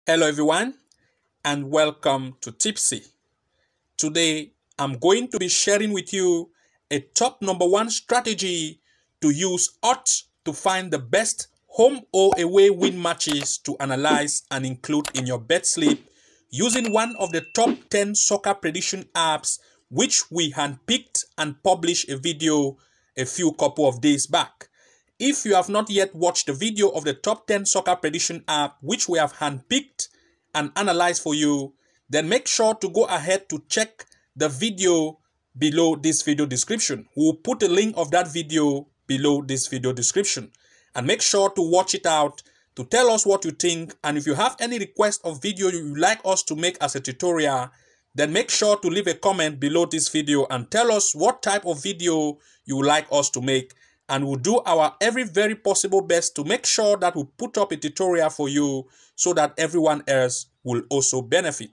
Hello everyone and welcome to Tipsy. Today I'm going to be sharing with you a top number one strategy to use odds to find the best home or away win matches to analyze and include in your bet slip using one of the top 10 soccer prediction apps which we handpicked and published a video a few couple of days back. If you have not yet watched the video of the top 10 soccer prediction app which we have handpicked and analyzed for you, then make sure to go ahead to check the video below this video description. We'll put a link of that video below this video description. And make sure to watch it out to tell us what you think. And if you have any request of video you would like us to make as a tutorial, then make sure to leave a comment below this video and tell us what type of video you would like us to make. And we'll do our very possible best to make sure that we put up a tutorial for you so that everyone else will also benefit.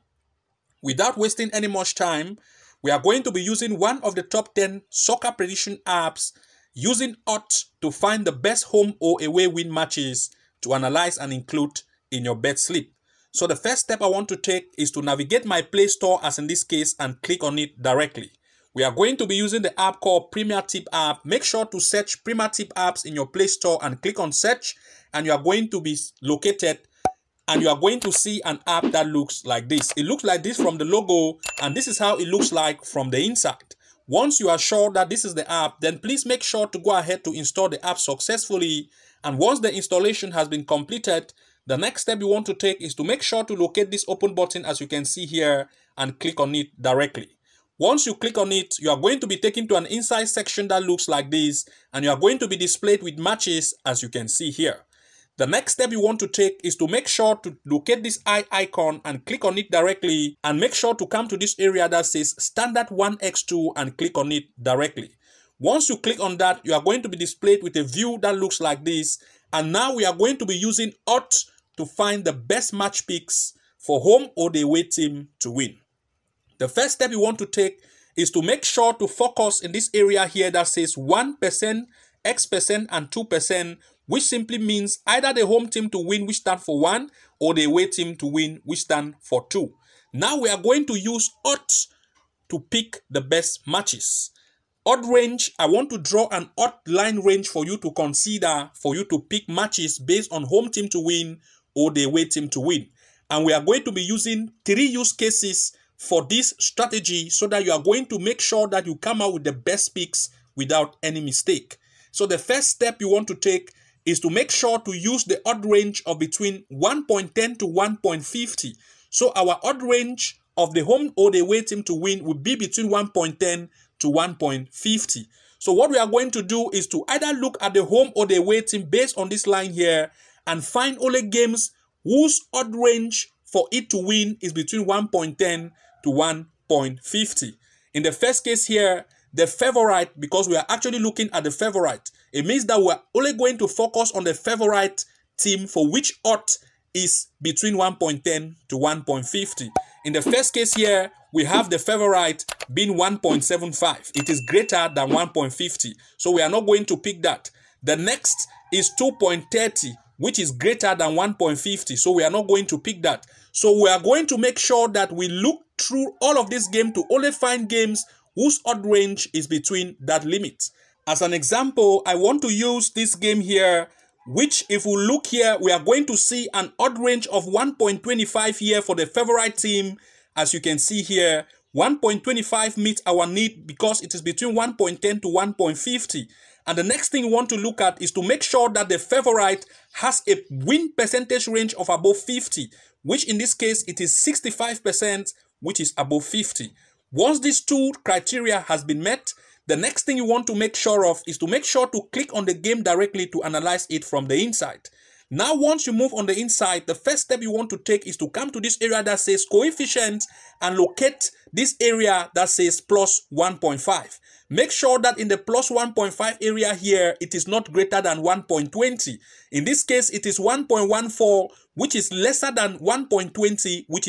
Without wasting any much time, we are going to be using one of the top 10 soccer prediction apps using odds to find the best home or away win matches to analyze and include in your bet slip. So the first step I want to take is to navigate my Play Store, as in this case, and click on it directly. We are going to be using the app called Prima Tip app. Make sure to search Prima Tip apps in your Play Store and click on search, and you are going to be located and you are going to see an app that looks like this. It looks like this from the logo, and this is how it looks like from the inside. Once you are sure that this is the app, then please make sure to go ahead to install the app successfully. And once the installation has been completed, the next step you want to take is to make sure to locate this open button, as you can see here, and click on it directly. Once you click on it, you are going to be taken to an inside section that looks like this, and you are going to be displayed with matches, as you can see here. The next step you want to take is to make sure to locate this eye icon and click on it directly, and make sure to come to this area that says standard 1x2 and click on it directly. Once you click on that, you are going to be displayed with a view that looks like this, and now we are going to be using odds to find the best match picks for home or the away team to win. The first step you want to take is to make sure to focus in this area here that says 1%, X%, and 2%, which simply means either the home team to win, which stand for 1, or the away team to win, which stand for 2. Now we are going to use odds to pick the best matches. Odd range, I want to draw an odd line range for you to consider, for you to pick matches based on home team to win or the away team to win. And we are going to be using 3 use cases for this strategy so that you are going to make sure that you come out with the best picks without any mistake. So the first step you want to take is to make sure to use the odd range of between 1.10 to 1.50. So our odd range of the home or the away team to win will be between 1.10 to 1.50. So what we are going to do is to either look at the home or the away team based on this line here and find only games whose odd range for it to win is between 1.10 to 1.50. In the first case here, the favorite, because we are actually looking at the favorite, it means that we are only going to focus on the favorite team for which odds is between 1.10 to 1.50. In the first case here, we have the favorite being 1.75. It is greater than 1.50. So we are not going to pick that. The next is 2.30, which is greater than 1.50. So we are not going to pick that. So we are going to make sure that we look through all of this game to only find games whose odd range is between that limit. As an example, I want to use this game here, which if we look here, we are going to see an odd range of 1.25 here for the favorite team. As you can see here, 1.25 meets our need because it is between 1.10 to 1.50. And the next thing we want to look at is to make sure that the favorite has a win percentage range of above 50, which in this case, it is 65%, which is above 50. Once these two criteria has been met, the next thing you want to make sure of is to make sure to click on the game directly to analyze it from the inside. Now, once you move on the inside, the first step you want to take is to come to this area that says coefficient and locate this area that says plus 1.5. Make sure that in the plus 1.5 area here, it is not greater than 1.20. In this case, it is 1.14, which is lesser than 1.20, which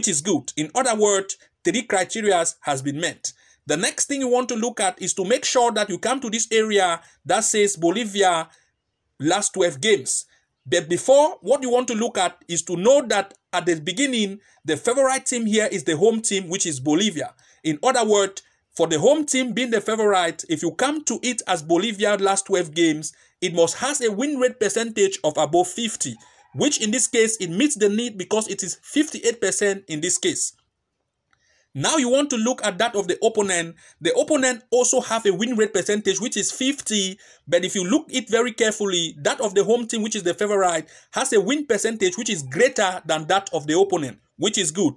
is good. In other words, 3 criteria has been met. The next thing you want to look at is to make sure that you come to this area that says Bolivia last 12 games. But before, what you want to look at is to know that at the beginning, the favorite team here is the home team, which is Bolivia. In other words, for the home team being the favorite, if you come to it as Bolivia last 12 games, it must have a win rate percentage of above 50, which in this case, it meets the need because it is 58% in this case. Now you want to look at that of the opponent. The opponent also have a win rate percentage, which is 50. But if you look it very carefully, that of the home team, which is the favorite, has a win percentage, which is greater than that of the opponent, which is good.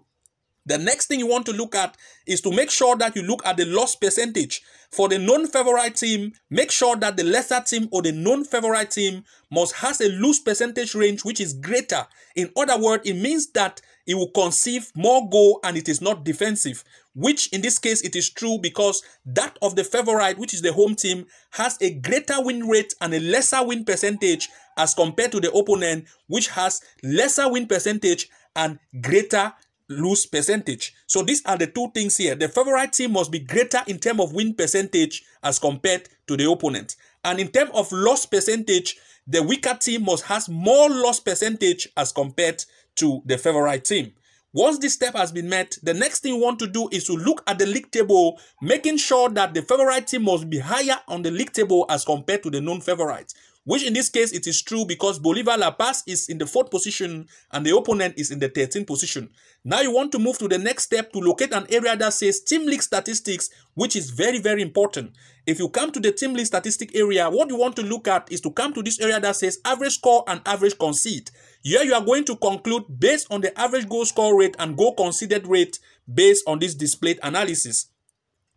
The next thing you want to look at is to make sure that you look at the loss percentage. For the non-favorite team, make sure that the lesser team or the non-favorite team must have a lose percentage range which is greater. In other words, it means that it will concede more goal and it is not defensive, which in this case it is true because that of the favorite, which is the home team, has a greater win rate and a lesser win percentage as compared to the opponent, which has lesser win percentage and greater lose percentage. So these are the two things here. The favorite team must be greater in terms of win percentage as compared to the opponent. And in terms of loss percentage, the weaker team must have more loss percentage as compared to the favorite team. Once this step has been met, the next thing you want to do is to look at the league table, making sure that the favorite team must be higher on the league table as compared to the non-favorite. Which in this case, it is true because Bolívar La Paz is in the 4th position and the opponent is in the 13th position. Now you want to move to the next step to locate an area that says team league statistics, which is very, very important. If you come to the team league statistic area, what you want to look at is to come to this area that says average score and average concede. Here you are going to conclude based on the average goal score rate and goal conceded rate based on this displayed analysis.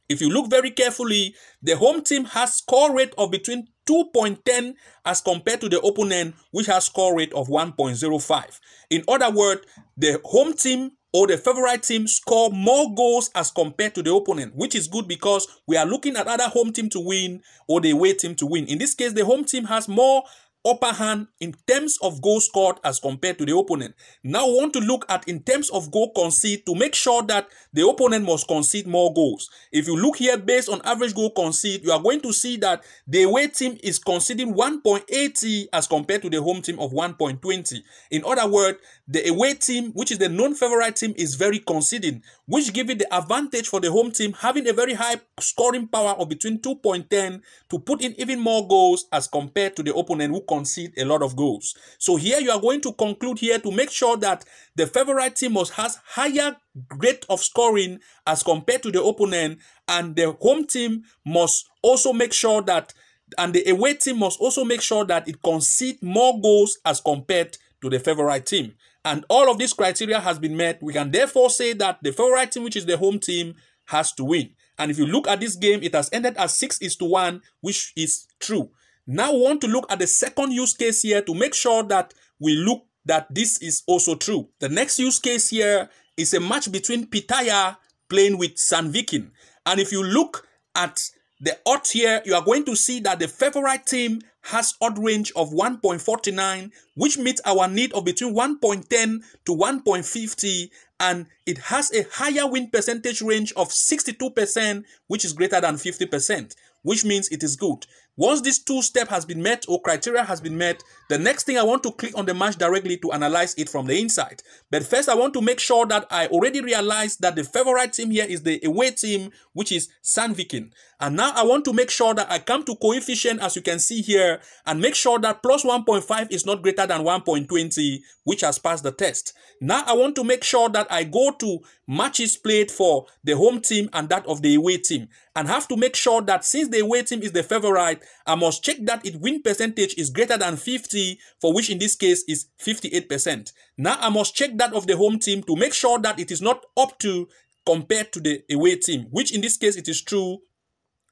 If you look very carefully, the home team has score rate of between 2.10 as compared to the opponent, which has score rate of 1.05. In other words, the home team or the favorite team score more goals as compared to the opponent, which is good because we are looking at either home team to win or the away team to win. In this case, the home team has more upper hand in terms of goals scored as compared to the opponent. Now we want to look at in terms of goal concede to make sure that the opponent must concede more goals. If you look here based on average goal concede, you are going to see that the away team is conceding 1.80 as compared to the home team of 1.20. In other words, the away team, which is the non-favorite team, is very conceding, which gives it the advantage for the home team having a very high scoring power of between 2.10 to put in even more goals as compared to the opponent who concede a lot of goals. So here you are going to conclude here to make sure that the favorite team must have higher rate of scoring as compared to the opponent, and the home team must also make sure that, and the away team must also make sure that it concedes more goals as compared to the favorite team. And all of these criteria has been met. We can therefore say that the favorite team, which is the home team, has to win. And if you look at this game, it has ended as 6-1, which is true. Now we want to look at the second use case here to make sure that we look that this is also true. The next use case here is a match between Pitaya playing with San Vikin. And if you look at the odds here, you are going to see that the favorite team has odd range of 1.49, which meets our need of between 1.10 to 1.50, and it has a higher win percentage range of 62%, which is greater than 50%, which means it is good. Once this two step has been met or criteria has been met, the next thing I want to click on the match directly to analyze it from the inside. But first I want to make sure that I already realized that the favorite team here is the away team, which is San Vikin. And now I want to make sure that I come to coefficient, as you can see here, and make sure that plus 1.5 is not greater than 1.20, which has passed the test. Now I want to make sure that I go to matches played for the home team and that of the away team, and have to make sure that since the away team is the favorite, I must check that its win percentage is greater than 50, for which in this case is 58%. Now I must check that of the home team to make sure that it is not up to compared to the away team, which in this case it is true,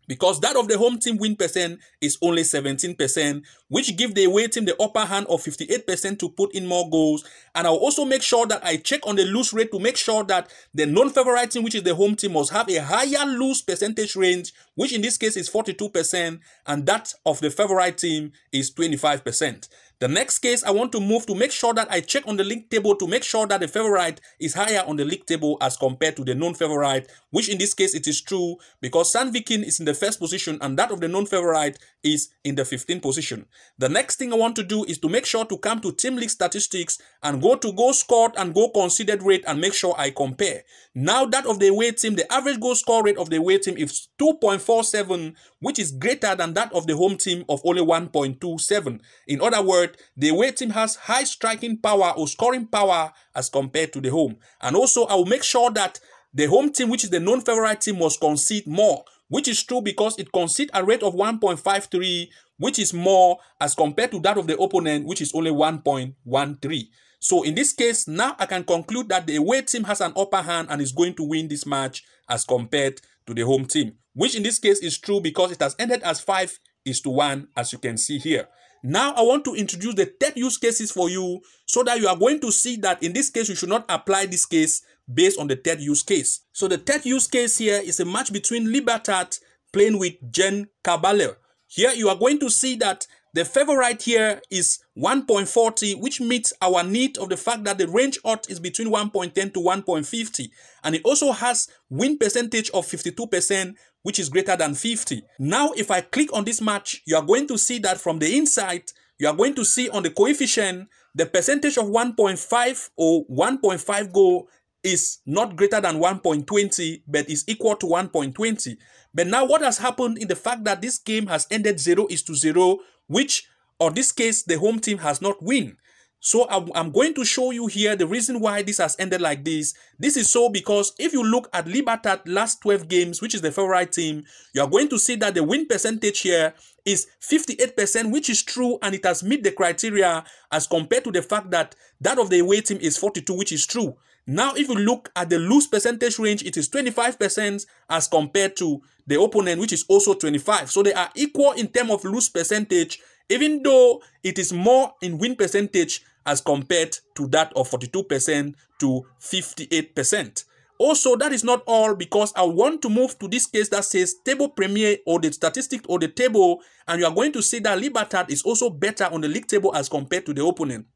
because that of the home team win percent is only 17%, which gives the away team the upper hand of 58% to put in more goals. And I'll also make sure that I check on the lose rate to make sure that the non-favorite team, which is the home team, must have a higher lose percentage range, which in this case is 42%, and that of the favorite team is 25%. The next case, I want to move to make sure that I check on the league table to make sure that the favorite is higher on the league table as compared to the known favorite, which in this case it is true because Sandviken is in the first position and that of the known favorite is in the 15th position. The next thing I want to do is to make sure to come to team league statistics and go to goal scored and goal conceded rate and make sure I compare. Now that of the away team, the average goal score rate of the away team is 2.47, which is greater than that of the home team of only 1.27. In other words, the away team has high striking power or scoring power as compared to the home. And also, I will make sure that the home team, which is the known favorite team, must concede more, which is true because it concedes a rate of 1.53, which is more as compared to that of the opponent, which is only 1.13. So in this case, now I can conclude that the away team has an upper hand and is going to win this match as compared to the home team, which in this case is true because it has ended as 5-1, as you can see here. Now I want to introduce the third use cases for you so that you are going to see that in this case, you should not apply this case based on the third use case. So the third use case here is a match between Libertad playing with Gen Caballero. Here you are going to see that the favorite here is 1.40, which meets our need of the fact that the range odds is between 1.10 to 1.50. And it also has win percentage of 52%, which is greater than 50. Now, if I click on this match, you are going to see that from the inside, you are going to see on the coefficient, the percentage of 1.5 or 1.5 goal is not greater than 1.20, but is equal to 1.20. But now what has happened in the fact that this game has ended 0-0, which, or this case, the home team has not win. So I'm going to show you here the reason why this has ended like this. This is so because if you look at Libertad last 12 games, which is the favorite team, you are going to see that the win percentage here is 58%, which is true, and it has met the criteria as compared to the fact that that of the away team is 42, which is true. Now, if you look at the lose percentage range, it is 25% as compared to the opponent, which is also 25. So they are equal in terms of lose percentage, even though it is more in win percentage as compared to that of 42% to 58%. Also, that is not all, because I want to move to this case that says table premier or the statistic or the table, and you are going to see that Libertad is also better on the league table as compared to the opponent.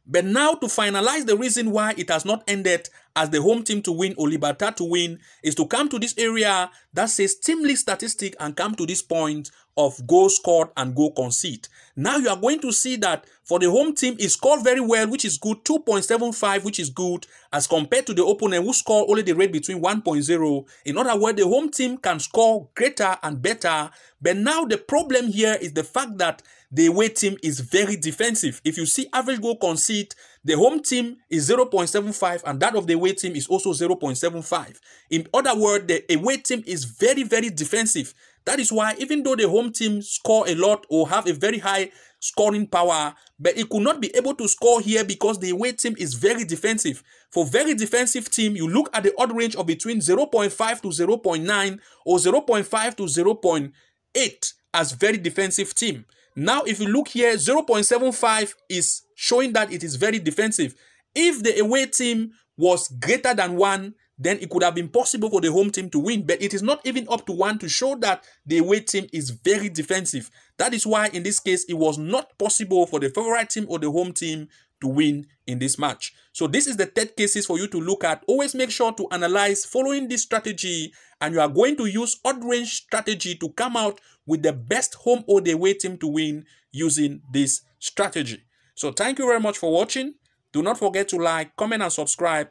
But now, to finalize the reason why it has not ended as the home team to win or Libertad to win is to come to this area that says team league statistic and come to this point of goal scored and goal conceded. Now you are going to see that for the home team, it scored very well, which is good, 2.75, which is good, as compared to the opponent who scored only the rate between 1.0. In other words, the home team can score greater and better. But now the problem here is the fact that the away team is very defensive. If you see average goal conceded, the home team is 0.75 and that of the away team is also 0.75. In other words, the away team is very, very defensive. That is why even though the home team score a lot or have a very high scoring power, but it could not be able to score here because the away team is very defensive. For very defensive team, you look at the odd range of between 0.5 to 0.9 or 0.5 to 0.8 as very defensive team. Now, if you look here, 0.75 is showing that it is very defensive. If the away team was greater than 1, then it could have been possible for the home team to win. But it is not even up to 1 to show that the away team is very defensive. That is why, in this case, it was not possible for the favorite team or the home team to win in this match. So this is the third cases for you to look at. Always make sure to analyze following this strategy, and you are going to use odd range strategy to come out with the best home or the away team to win using this strategy. So thank you very much for watching. Do not forget to like, comment, and subscribe.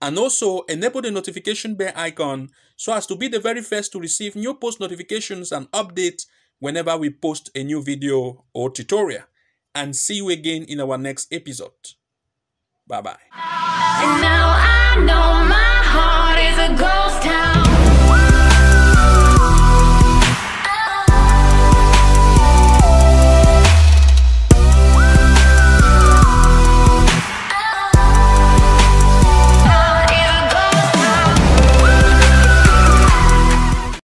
And also enable the notification bell icon so as to be the very first to receive new post notifications and updates whenever we post a new video or tutorial. And see you again in our next episode. Bye-bye. And now I know my heart is a gold.